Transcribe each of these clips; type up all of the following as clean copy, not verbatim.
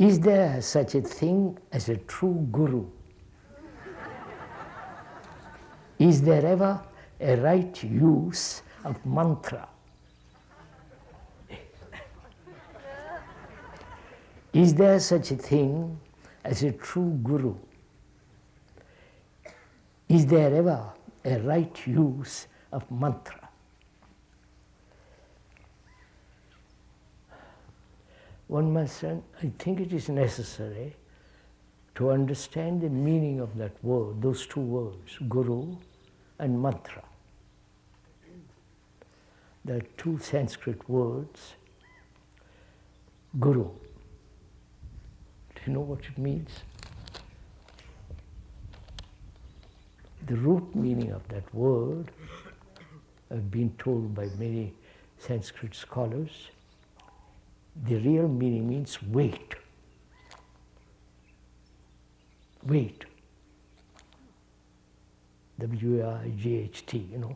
Is there such a thing as a true guru? Is there ever a right use of mantra? Is there such a thing as a true guru? Is there ever a right use of mantra? One must, I think it is necessary to understand the meaning of that word, those two words, guru and mantra. There are two Sanskrit words, guru. Do you know what it means? The root meaning of that word, I've been told by many Sanskrit scholars, the real meaning means weight. Weight. W-I-G-H-T, you know.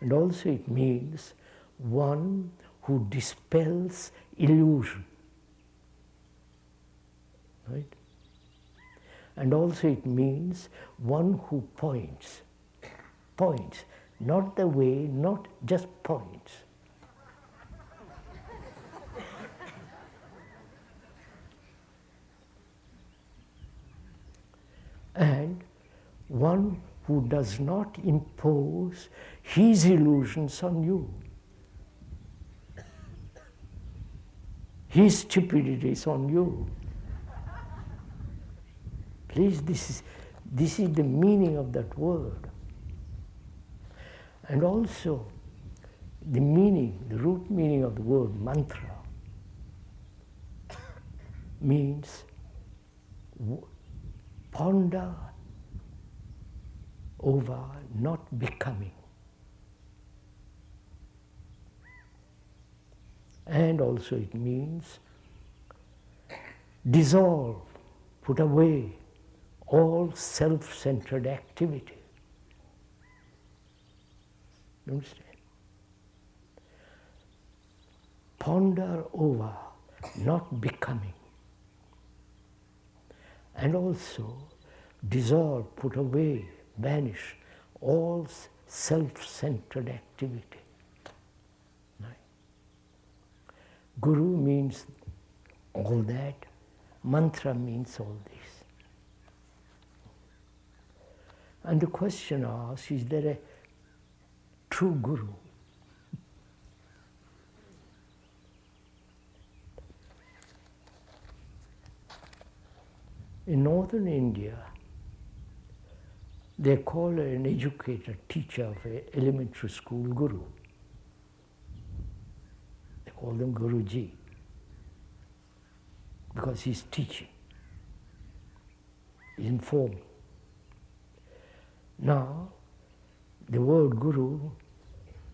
And also it means one who dispels illusion. Right? And also it means one who points. Points. Not the way, not just points. And one who does not impose his illusions on you, his stupidities on you. Please, this is the meaning of that word. And also, the meaning, the root meaning of the word mantra means ponder over not becoming. And also it means dissolve, put away all self-centered activity. You understand? Ponder over not becoming. And also dissolve, put away, banish all self-centered activity. Right? Guru means all that, mantra means all this. And the question asks, is there a true guru? In northern India, they call an educator, teacher of an elementary school guru. They call them Guruji, because he's teaching, he's informing. Now, the word guru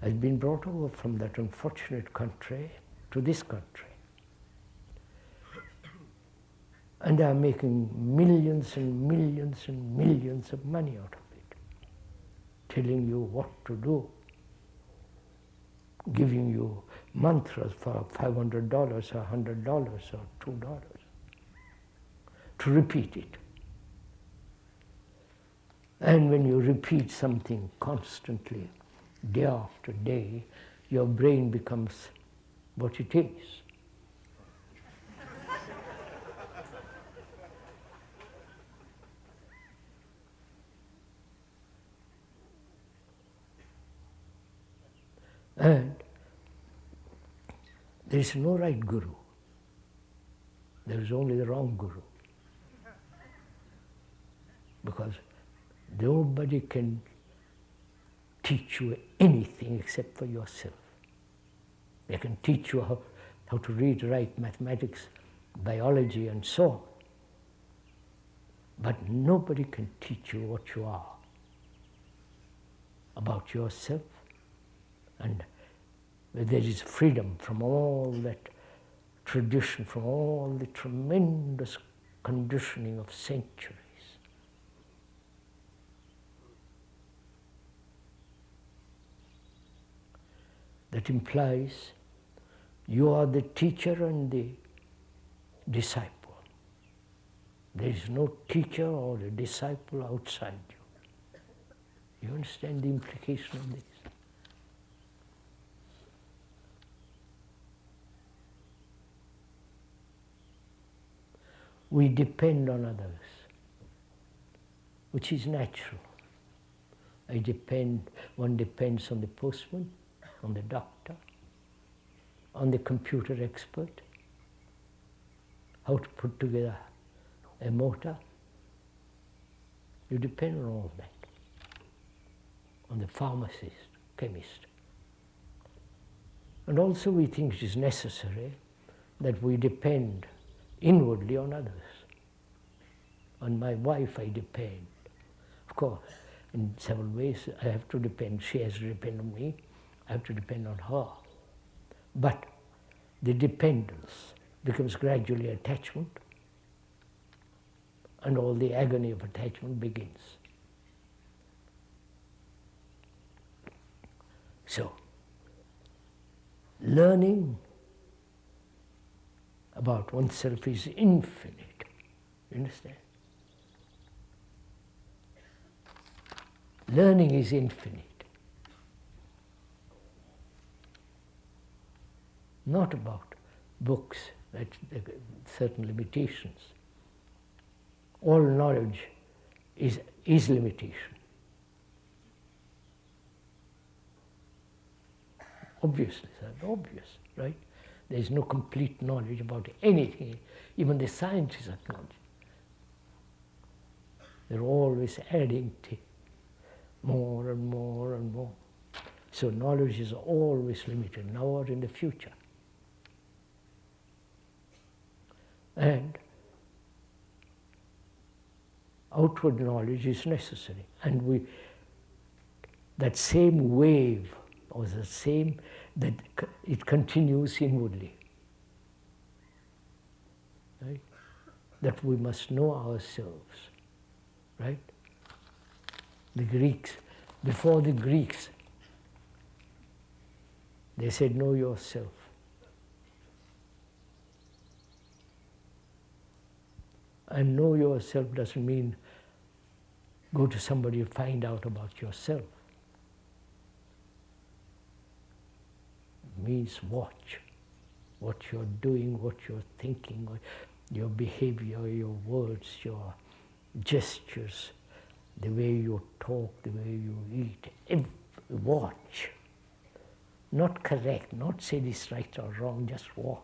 has been brought over from that unfortunate country to this country. And they are making millions and millions and millions of money out of it, telling you what to do, giving you mantras for $500 or $100 or $2 to repeat it. And when you repeat something constantly, day after day, your brain becomes what it is. And there is no right guru. There is only the wrong guru. Because nobody can teach you anything except for yourself. They can teach you how to read, write, mathematics, biology, and so on. But nobody can teach you what you are about yourself, and there is freedom from all that tradition, from all the tremendous conditioning of centuries. That implies you are the teacher and the disciple. There is no teacher or a disciple outside you. You understand the implication of this? We depend on others, which is natural. One depends on the postman, on the doctor, on the computer expert, how to put together a motor. You depend on all that, on the pharmacist, chemist. And also we think it is necessary that we depend inwardly on others. On my wife I depend. Of course, in several ways I have to depend. She has to depend on me. I have to depend on her. But the dependence becomes gradually attachment, and all the agony of attachment begins. So, learning about oneself is infinite. You understand? Learning is infinite. Not about books, that certain limitations. All knowledge is limitation. Obviously, that's obvious, right? There is no complete knowledge about anything. Even the scientists acknowledge. They're always adding to more and more and more. So knowledge is always limited, now or in the future. And outward knowledge is necessary. And that same wave, or the same, that it continues inwardly. Right? That we must know ourselves. Right? The Greeks, before the Greeks, they said, know yourself. And know yourself doesn't mean go to somebody and find out about yourself. It means watch what you're doing, what you're thinking, your behavior, your words, your gestures, the way you talk, the way you eat. Watch. Not correct, not say this right or wrong, just watch.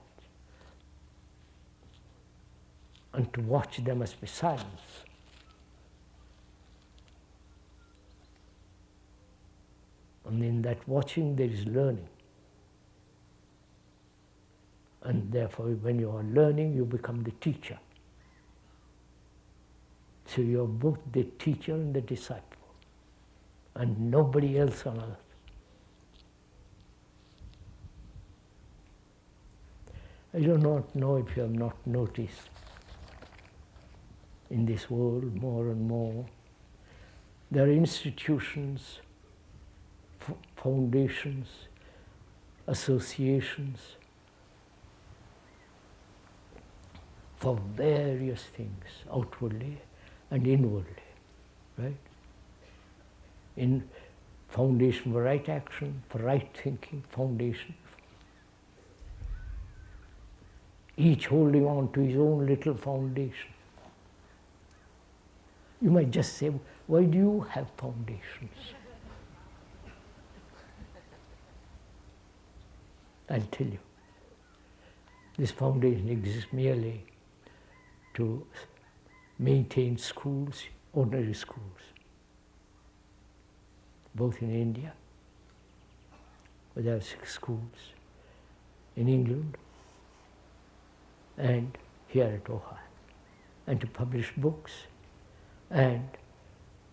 And to watch them must be silence. And in that watching there is learning. And therefore when you are learning, you become the teacher. So you are both the teacher and the disciple, and nobody else on earth. I do not know if you have not noticed in this world more and more, there are institutions, foundations, associations for various things, outwardly and inwardly, right? In foundation for right action, for right thinking, foundation. Each holding on to his own little foundation. You might just say, why do you have foundations? I'll tell you. This foundation exists merely to maintain schools, ordinary schools, both in India, where there are 6 schools, in England, and here at Ohio, and to publish books, and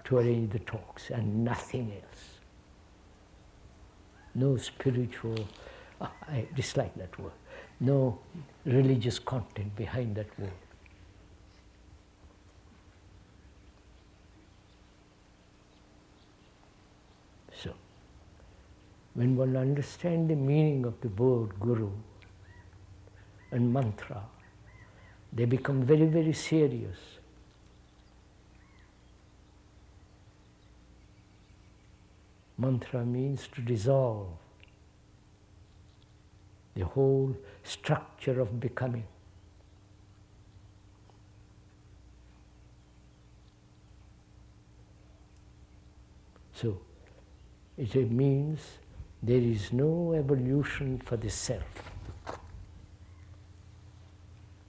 to arrange the talks, and nothing else. No spiritual, I dislike that word, no religious content behind that word. So, when one understands the meaning of the word guru and mantra, they become very, very serious. Mantra means to dissolve the whole structure of becoming. So, it means there is no evolution for the self,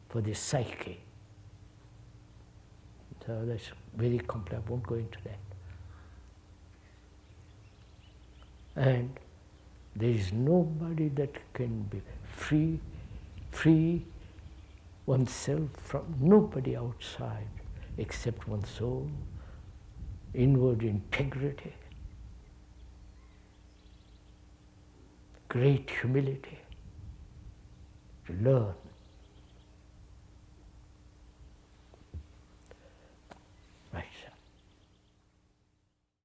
for the psyche. So that's very complex, I won't go into that. And there is nobody that can be free oneself from nobody outside except one's soul, inward integrity, great humility, to learn